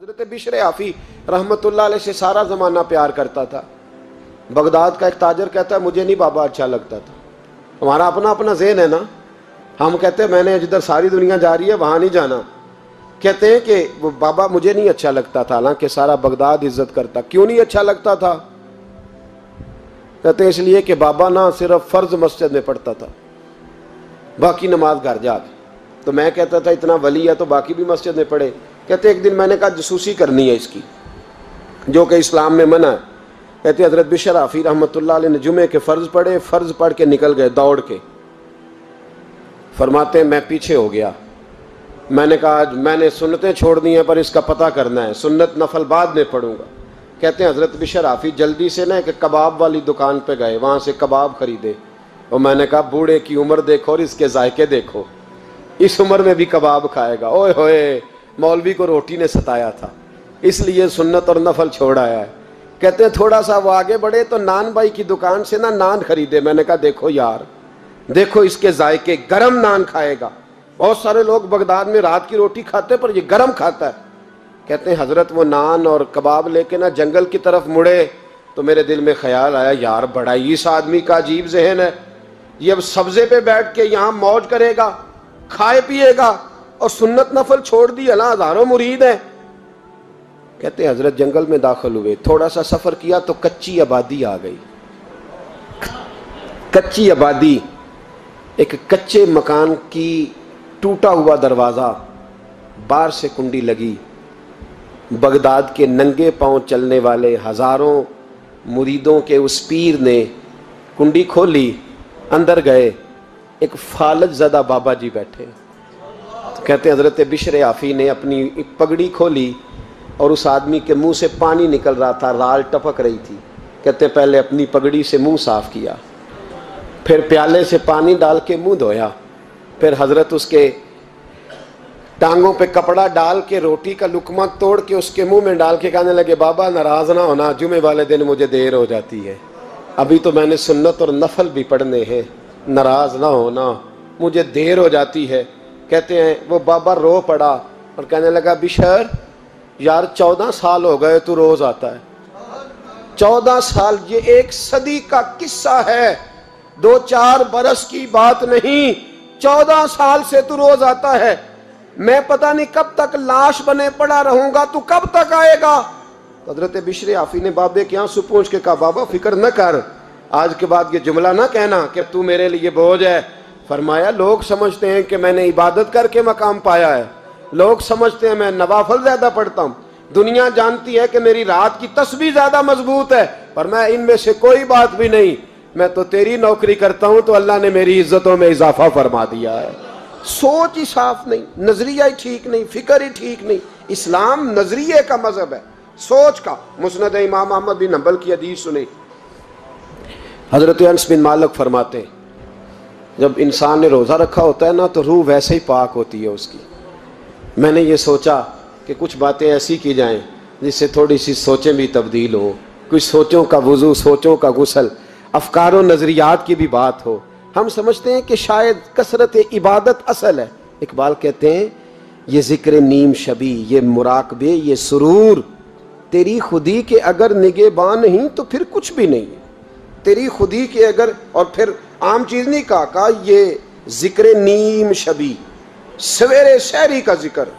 حضرت بشر آفی رحمت اللہ علیہ سے سارا زمانہ پیار کرتا تھا۔ بغداد کا ایک تاجر کہتا ہے مجھے نہیں بابا اچھا لگتا تھا۔ ہمارا اپنا اپنا ذہن ہے نا، ہم کہتے ہیں میں نے جدھر ساری دنیا جا رہی ہے وہاں نہیں جانا، کہتے ہیں کہ وہ بابا مجھے نہیں اچھا لگتا تھا، حالانکہ سارا بغداد عزت کرتا۔ کیوں نہیں اچھا لگتا تھا؟ کہتے ہیں اس لیے کہ بابا نہ صرف فرض مسجد میں پڑھتا تھا، باقی نماز گھر جا کے۔ تو میں کہتا تھا اتنا ولی ہے تو باقی بھی مسجد میں پڑھے۔ کہتے ایک دن میں نے کہا جسوسی کرنی ہے اس کی، جو کہ اسلام میں منع ہے۔ کہتے حضرت بشر آفی رحمۃ اللہ علیہ نے جمعے کے فرض پڑھے، فرض پڑھ کے نکل گئے دوڑ کے۔ فرماتے ہیں میں پیچھے ہو گیا، میں نے کہا آج میں نے سنتیں چھوڑ دی ہیں پر اس کا پتہ کرنا ہے، سنت نفل بعد میں پڑھوں گا۔ کہتے ہیں حضرت بشر آفی جلدی سے نا ایک کباب والی دکان پہ گئے، وہاں سے کباب خریدے، اور میں نے کہا بوڑھے کی عمر دیکھو اور اس کے ذائقے دیکھو، اس عمر میں بھی کباب کھائے گا۔ اوئے ہوئے، مولوی کو روٹی نے ستایا تھا، اس لیے سنت اور نفل چھوڑ آیا ہے۔ کہتے ہیں تھوڑا سا وہ آگے بڑھے تو نان بھائی کی دکان سے نا نان خریدے۔ میں نے کہا دیکھو یار، دیکھو اس کے ذائقے، گرم نان کھائے گا۔ بہت سارے لوگ بغداد میں رات کی روٹی کھاتے پر یہ گرم کھاتا ہے۔ کہتے ہیں حضرت وہ نان اور کباب لے کے نا جنگل کی طرف مڑے تو میرے دل میں خیال آیا یار بڑا ہی اس آدمی کا عجیب ذہن ہے، یہ اب سبزے پہ بیٹھ کے یہاں موج کرے گا، کھائے پیے گا، اور سنت نفل چھوڑ دی، اللہ ہزاروں مرید ہیں۔ کہتے ہیں حضرت جنگل میں داخل ہوئے، تھوڑا سا سفر کیا تو کچی آبادی آ گئی۔ کچی آبادی، ایک کچے مکان کی ٹوٹا ہوا دروازہ، باہر سے کنڈی لگی۔ بغداد کے ننگے پاؤں چلنے والے ہزاروں مریدوں کے اس پیر نے کنڈی کھولی، اندر گئے، ایک فالج زدہ بابا جی بیٹھے۔ کہتے ہیں حضرت بشر آفی نے اپنی پگڑی کھولی اور اس آدمی کے منہ سے پانی نکل رہا تھا، رال ٹپک رہی تھی۔ کہتے ہیں پہلے اپنی پگڑی سے منہ صاف کیا، پھر پیالے سے پانی ڈال کے منہ دھویا، پھر حضرت اس کے ٹانگوں پہ کپڑا ڈال کے روٹی کا لقمہ توڑ کے اس کے منہ میں ڈال کے کہنے لگے بابا ناراض نہ ہونا، جمعے والے دن مجھے دیر ہو جاتی ہے، ابھی تو میں نے سنت اور نفل بھی پڑھنے ہیں، ناراض نہ ہونا، مجھے دیر ہو جاتی ہے۔ کہتے ہیں وہ بابا رو پڑا اور کہنے لگا بشر یار 14 سال ہو گئے تو روز آتا ہے، 14 سال، یہ 1 صدی کا قصہ ہے، 2-4 برس کی بات نہیں، 14 سال سے تو روز آتا ہے، میں پتہ نہیں کب تک لاش بنے پڑا رہوں گا، تو کب تک آئے گا؟ حضرت بشر آفی نے بابے کے یہاں سے پوچھ کے کہا بابا فکر نہ کر، آج کے بعد یہ جملہ نہ کہنا کہ تو میرے لیے بوجھ ہے۔ فرمایا لوگ سمجھتے ہیں کہ میں نے عبادت کر کے مقام پایا ہے، لوگ سمجھتے ہیں میں نوافل زیادہ پڑھتا ہوں، دنیا جانتی ہے کہ میری رات کی تسبیح زیادہ مضبوط ہے، پر میں ان میں سے کوئی بات بھی نہیں، میں تو تیری نوکری کرتا ہوں تو اللہ نے میری عزتوں میں اضافہ فرما دیا ہے۔ سوچ ہی صاف نہیں، نظریہ ہی ٹھیک نہیں، فکر ہی ٹھیک نہیں۔ اسلام نظریے کا مذہب ہے، سوچ کا۔ مسند امام احمد بن حنبل کی حدیث سنی، حضرت انس بن مالک فرماتے ہیں جب انسان نے روزہ رکھا ہوتا ہے نا تو روح ویسے ہی پاک ہوتی ہے اس کی۔ میں نے یہ سوچا کہ کچھ باتیں ایسی کی جائیں جس سے تھوڑی سی سوچیں بھی تبدیل ہوں، کچھ سوچوں کا وضو، سوچوں کا غسل، افکار و نظریات کی بھی بات ہو۔ ہم سمجھتے ہیں کہ شاید کثرت عبادت اصل ہے۔ اقبال کہتے ہیں یہ ذکر نیم شبی، یہ مراقبے، یہ سرور، تیری خودی کے اگر نگہباں نہیں تو پھر کچھ بھی نہیں ہے، تیری خودی کے اگر، اور پھر عام چیز نہیں کہا یہ ذکر نیم شبی، سویرے سحری کا ذکر،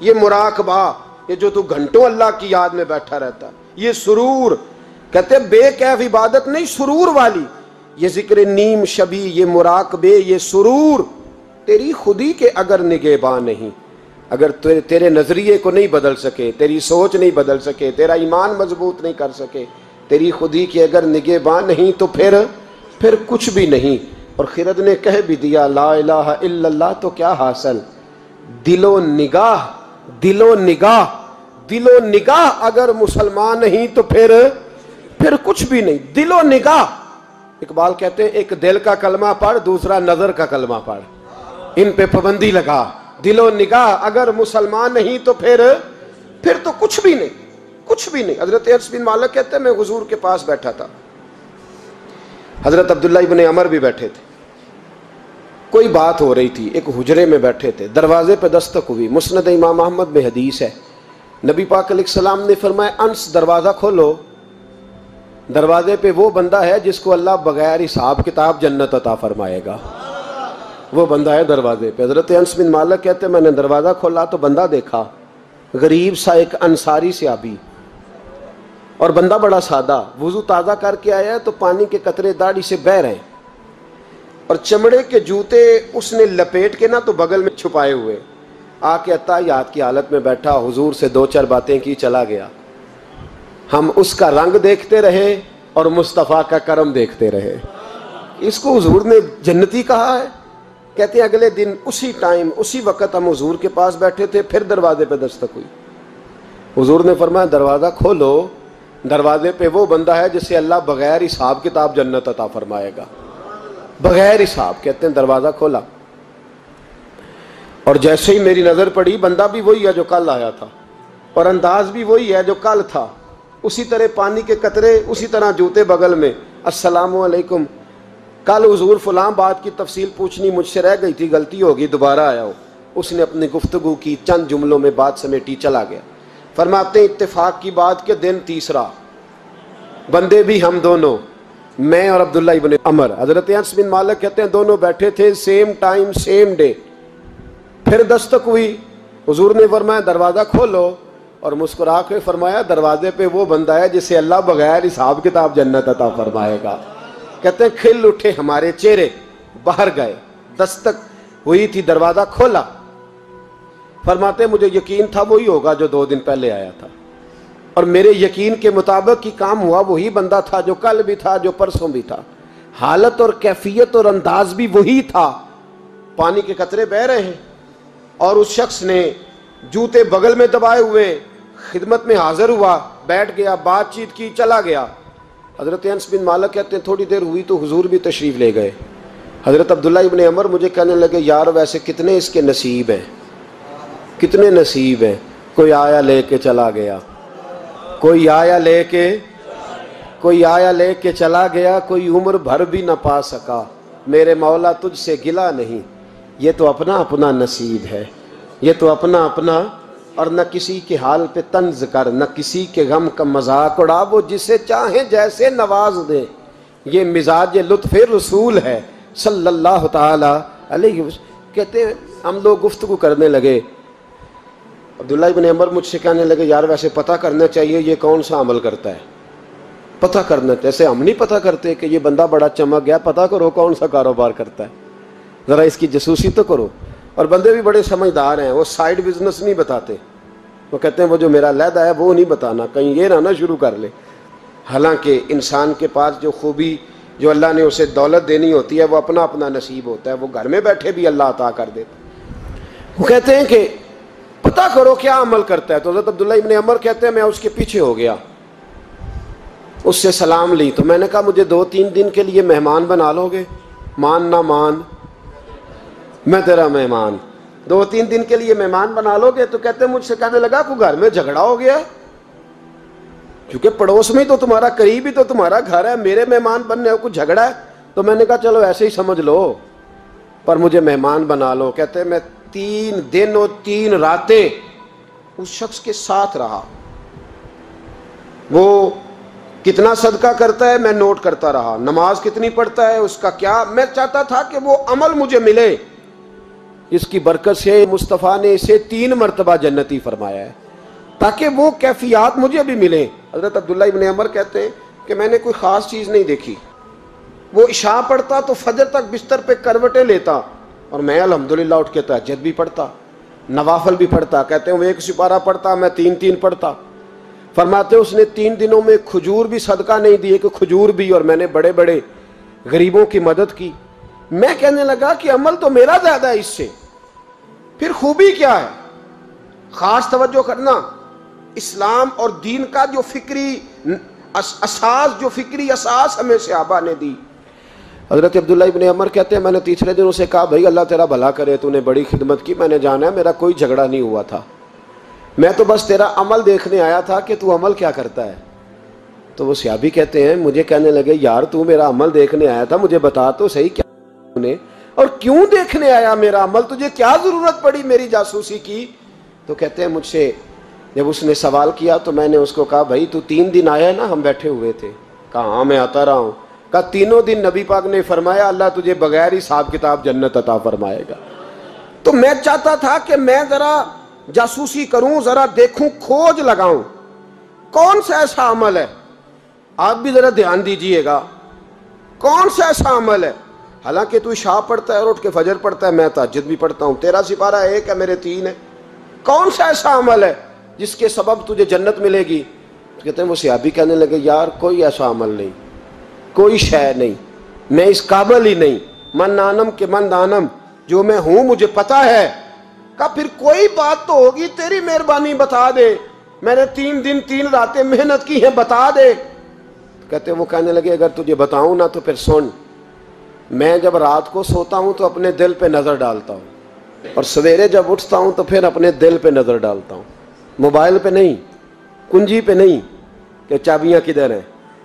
یہ مراقبہ، یہ جو تو گھنٹوں اللہ کی یاد میں بیٹھا رہتا ہے، یہ سرور، کہتے بے کیف عبادت نہیں، سرور والی، یہ ذکر نیم شبی، یہ مراقبے، یہ سرور، تیری خودی کے اگر نگہباں نہیں، اگر تیرے نظریے کو نہیں بدل سکے، تیری سوچ نہیں بدل سکے، تیرا ایمان مضبوط نہیں کر سکے، تیری خودی کے اگر نگہباں نہیں تو پھر کچھ بھی نہیں۔ اور خرد نے کہہ بھی دیا لا الہ الا اللہ تو کیا حاصل، دل و نگاہ، دل و نگاہ، دل و نگاہ اگر مسلمان نہیں تو پھر کچھ بھی نہیں، دل و نگاہ۔ اقبال کہتے ہیں ایک دل کا کلمہ پڑھ، دوسرا نظر کا کلمہ پڑھ، ان پہ پابندی لگا، دل و نگاہ اگر مسلمان نہیں تو پھر تو کچھ بھی نہیں، کچھ بھی نہیں۔ حضرت انس بن مالک کہتے ہیں میں حضور کے پاس بیٹھا تھا، حضرت عبداللہ ابن عمر بھی بیٹھے تھے، کوئی بات ہو رہی تھی، ایک حجرے میں بیٹھے تھے، دروازے پہ دستک ہوئی۔ مسند امام احمد میں حدیث ہے نبی پاک علیہ السلام نے فرمایا انس دروازہ کھولو، دروازے پہ وہ بندہ ہے جس کو اللہ بغیر حساب کتاب جنت عطا فرمائے گا، وہ بندہ ہے دروازے پہ۔ حضرت انس بن مالک کہتے ہیں میں نے دروازہ کھولا تو بندہ دیکھا، غریب سا ایک انصاری صحابی، اور بندہ بڑا سادہ، وضو تازہ کر کے آیا ہے تو پانی کے قطرے داڑھی سے بہہ رہے ہیں، اور چمڑے کے جوتے اس نے لپیٹ کے نا تو بغل میں چھپائے ہوئے، آ کے اتحیات کی حالت میں بیٹھا، حضور سے دو چار باتیں کی، چلا گیا۔ ہم اس کا رنگ دیکھتے رہے اور مصطفیٰ کا کرم دیکھتے رہے۔ اس کو حضور نے جنتی کہا ہے۔ کہتے ہیں اگلے دن اسی ٹائم اسی وقت ہم حضور کے پاس بیٹھے تھے، پھر دروازے پہ دستک ہوئی، حضور نے فرمایا دروازہ کھولو، دروازے پہ وہ بندہ ہے جسے اللہ بغیر حساب کتاب جنت عطا فرمائے گا، بغیر حساب۔ کہتے ہیں دروازہ کھولا، اور جیسے ہی میری نظر پڑی، بندہ بھی وہی ہے جو کل آیا تھا، اور انداز بھی وہی ہے جو کل تھا، اسی طرح پانی کے قطرے، اسی طرح جوتے بغل میں، السلام علیکم، کل حضور فلاں بات کی تفصیل پوچھنی مجھ سے رہ گئی تھی، غلطی ہوگی، دوبارہ آیا ہو۔ اس نے اپنی گفتگو کی، چند جملوں میں بات سمیٹی، چلا گیا۔ فرماتے ہیں اتفاق کی بات کہ دن تیسرا، بندے بھی ہم دونوں، میں اور عبداللہ ابن عمر، حضرت انس بن مالک کہتے ہیں دونوں بیٹھے تھے، سیم ٹائم سیم ڈے۔ پھر دستک ہوئی، حضور نے فرمایا دروازہ کھولو، اور مسکرا کے فرمایا دروازے پہ وہ بندہ ہے جسے اللہ بغیر حساب کتاب جنت عطا فرمائے گا۔ کہتے ہیں کھل اٹھے ہمارے چہرے، باہر گئے، دستک ہوئی تھی، دروازہ کھولا۔ فرماتے مجھے یقین تھا وہی ہوگا جو 2 دن پہلے آیا تھا، اور میرے یقین کے مطابق ہی کام ہوا، وہی بندہ تھا جو کل بھی تھا، جو پرسوں بھی تھا، حالت اور کیفیت اور انداز بھی وہی تھا۔ پانی کے قطرے بہہ رہے ہیں، اور اس شخص نے جوتے بغل میں دبائے ہوئے خدمت میں حاضر ہوا، بیٹھ گیا، بات چیت کی، چلا گیا۔ حضرت انس بن مالک کہتے ہیں تھوڑی دیر ہوئی تو حضور بھی تشریف لے گئے۔ حضرت عبداللہ ابن عمر مجھے کہنے لگے یار ویسے کتنے اس کے نصیب ہیں، کتنے نصیب ہیں، کوئی آیا لے کے چلا گیا، کوئی آیا لے کے چلا گیا، کوئی عمر بھر بھی نہ پا سکا، میرے مولا تجھ سے گلہ نہیں، یہ تو اپنا اپنا نصیب ہے، یہ تو اپنا اپنا، اور نہ کسی کے حال پہ طنز کر، نہ کسی کے غم کا مذاق اڑا، وہ جسے چاہیں جیسے نواز دے، یہ مزاج لطف رسول ہے صلی اللہ تعالی علیہ وسلم۔ کہتے ہیں ہم لوگ گفتگو کرنے لگے، عبداللہ ابن عمر مجھ سے کہنے لگے یار ویسے پتہ کرنا چاہیے یہ کون سا عمل کرتا ہے، پتہ کرنا، جیسے ہم نہیں پتہ کرتے کہ یہ بندہ بڑا چمک گیا، پتہ کرو کون سا کاروبار کرتا ہے، ذرا اس کی جاسوسی تو کرو۔ اور بندے بھی بڑے سمجھدار ہیں، وہ سائیڈ بزنس نہیں بتاتے، وہ کہتے ہیں وہ جو میرا علیحدہ ہے وہ نہیں بتانا، کہیں یہ نہ شروع کر لے۔ حالانکہ انسان کے پاس جو خوبی، جو اللہ نے اسے دولت دینی ہوتی ہے، وہ اپنا اپنا نصیب ہوتا ہے، وہ گھر میں بیٹھے بھی اللہ عطا کر دیتا۔ وہ کہتے ہیں کہ پتہ کرو کیا عمل کرتا ہے، تو حضرت عبداللہ ابن عمر کہتے ہیں میں اس کے پیچھے ہو گیا، اس سے سلام لی، تو میں نے کہا مجھے 2-3 دن کے لیے مہمان بنا لو گے، مان نہ مان میں تیرا مہمان، 2-3 دن کے لیے مہمان بنا لو گے؟ تو کہتے ہیں مجھ سے کہنے لگا کوئی گھر میں جھگڑا ہو گیا، کیونکہ پڑوس میں تو تمہارا، قریب ہی تو تمہارا گھر ہے، میرے مہمان بننے ہو، کچھ جھگڑا ہے؟ تو میں نے کہا چلو ایسے ہی سمجھ لو، پر مجھے مہمان بنا لو۔ کہتے ہیں میں 3 دن اور 3 راتیں اس شخص کے ساتھ رہا، وہ کتنا صدقہ کرتا ہے میں نوٹ کرتا رہا، نماز کتنی پڑھتا ہے، اس کا کیا، میں چاہتا تھا کہ وہ عمل مجھے ملے، اس کی برکت سے مصطفیٰ نے اسے 3 مرتبہ جنتی فرمایا ہے، تاکہ وہ کیفیات مجھے بھی ملیں۔ حضرت عبداللہ ابن عمر کہتے ہیں کہ میں نے کوئی خاص چیز نہیں دیکھی، وہ عشاء پڑھتا تو فجر تک بستر پہ کروٹیں لیتا، اور میں الحمدللہ اٹھ کے تہجد بھی پڑھتا، نوافل بھی پڑھتا۔ کہتے ہیں وہ 1 سپارہ پڑھتا، میں 3 پڑھتا۔ فرماتے اس نے 3 دنوں میں کھجور بھی صدقہ نہیں دیے، کہ کھجور بھی، اور میں نے بڑے بڑے غریبوں کی مدد کی۔ میں کہنے لگا کہ عمل تو میرا زیادہ ہے اس سے، پھر خوبی کیا ہے؟ خاص توجہ کرنا، اسلام اور دین کا جو فکری اساس ہمیں صحابہ نے دی۔ حضرت عبداللہ ابن عمر کہتے ہیں میں نے تیسرے دن اسے کہا بھائی اللہ تیرا بھلا کرے، تو نے بڑی خدمت کی، میں نے جانا ہے میرا کوئی جھگڑا نہیں ہوا تھا، میں تو بس تیرا عمل دیکھنے آیا تھا کہ تو عمل کیا کرتا ہے۔ تو وہ صحابی کہتے ہیں مجھے کہنے لگے یار تو میرا عمل دیکھنے آیا تھا، مجھے بتا تو صحیح کیا نے، اور کیوں دیکھنے آیا میرا عمل، تجھے کیا ضرورت پڑی میری جاسوسی کی؟ تو کہتے ہیں مجھ سے جب اس نے سوال کیا تو میں نے اس کو کہا بھائی تو 3 دن آیا ہے نا ہم بیٹھے ہوئے تھے؟ کہا ہاں میں آتا رہا ہوں۔ کہا 3 دن نبی پاک نے فرمایا اللہ تجھے بغیر حساب کتاب جنت عطا فرمائے گا۔ تو میں چاہتا تھا کہ میں ذرا جاسوسی کروں، ذرا دیکھوں، کھوج لگاؤں کون سا ایسا عمل ہے، آپ بھی ذرا دھیان دیجئے گا، کون سا ایسا عمل ہے، حالانکہ تو عشاء پڑھتا ہے اور اٹھ کے فجر پڑھتا ہے، میں تہجد بھی پڑھتا ہوں، تیرا سپارہ 1 ہے میرے 3 ہے، کون سا ایسا عمل ہے جس کے سبب تجھے جنت ملے گی؟ کہتے ہیں وہ صحابی کہنے لگے یار کوئی ایسا عمل نہیں، کوئی شے نہیں، میں اس قابل ہی نہیں، من آنم کے من دانم، جو میں ہوں مجھے پتا ہے۔ کہا پھر کوئی بات تو ہوگی، تیری مہربانی بتا دے، میں نے 3 دن 3 راتیں محنت کی ہیں، بتا دے۔ کہتے ہیں وہ کہنے لگے اگر تجھے بتاؤں نا تو پھر سن، میں جب رات کو سوتا ہوں تو اپنے دل پہ نظر ڈالتا ہوں، اور سویرے جب اٹھتا ہوں تو پھر اپنے دل پہ نظر ڈالتا ہوں، موبائل پہ نہیں، کنجی پہ نہیں کہ چابیاں کدھر ہیں،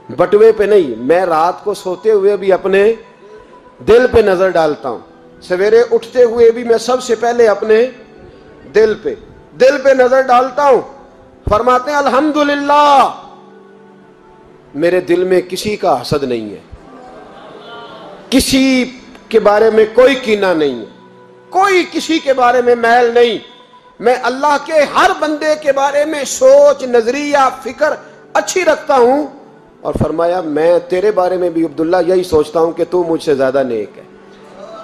بٹوے پہ نہیں، میں رات کو سوتے ہوئے بھی اپنے دل پہ نظر ڈالتا ہوں، سویرے اٹھتے ہوئے بھی میں سب سے پہلے اپنے دل پہ نظر ڈالتا ہوں۔ فرماتے ہیں الحمدللہ میرے دل میں کسی کا حسد نہیں ہے، کسی کے بارے میں کوئی کینہ نہیں ہے، کوئی کسی کے بارے میں میل نہیں، میں اللہ کے ہر بندے کے بارے میں سوچ، نظریہ، فکر اچھی رکھتا ہوں۔ اور فرمایا میں تیرے بارے میں بھی عبداللہ یہی سوچتا ہوں کہ تو مجھ سے زیادہ نیک ہے۔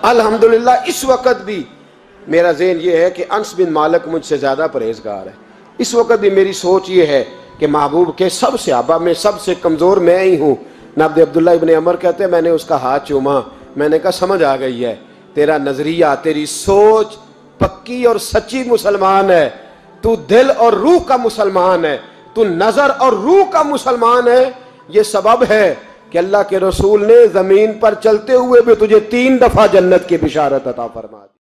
الحمدللہ اس وقت بھی میرا ذہن یہ ہے کہ انس بن مالک مجھ سے زیادہ پرہیزگار ہے، اس وقت بھی میری سوچ یہ ہے کہ محبوب کے سب صحابہ میں سب سے کمزور میں ہی ہوں۔ نابد عبداللہ ابن عمر کہتے ہیں میں نے اس کا ہاتھ چوما، میں نے کہا سمجھ آ گئی ہے، تیرا نظریہ، تیری سوچ پکی اور سچی مسلمان ہے، تو دل اور روح کا مسلمان ہے، تو نظر اور روح کا مسلمان ہے۔ یہ سبب ہے کہ اللہ کے رسول نے زمین پر چلتے ہوئے بھی تجھے 3 دفعہ جنت کی بشارت عطا فرما دی۔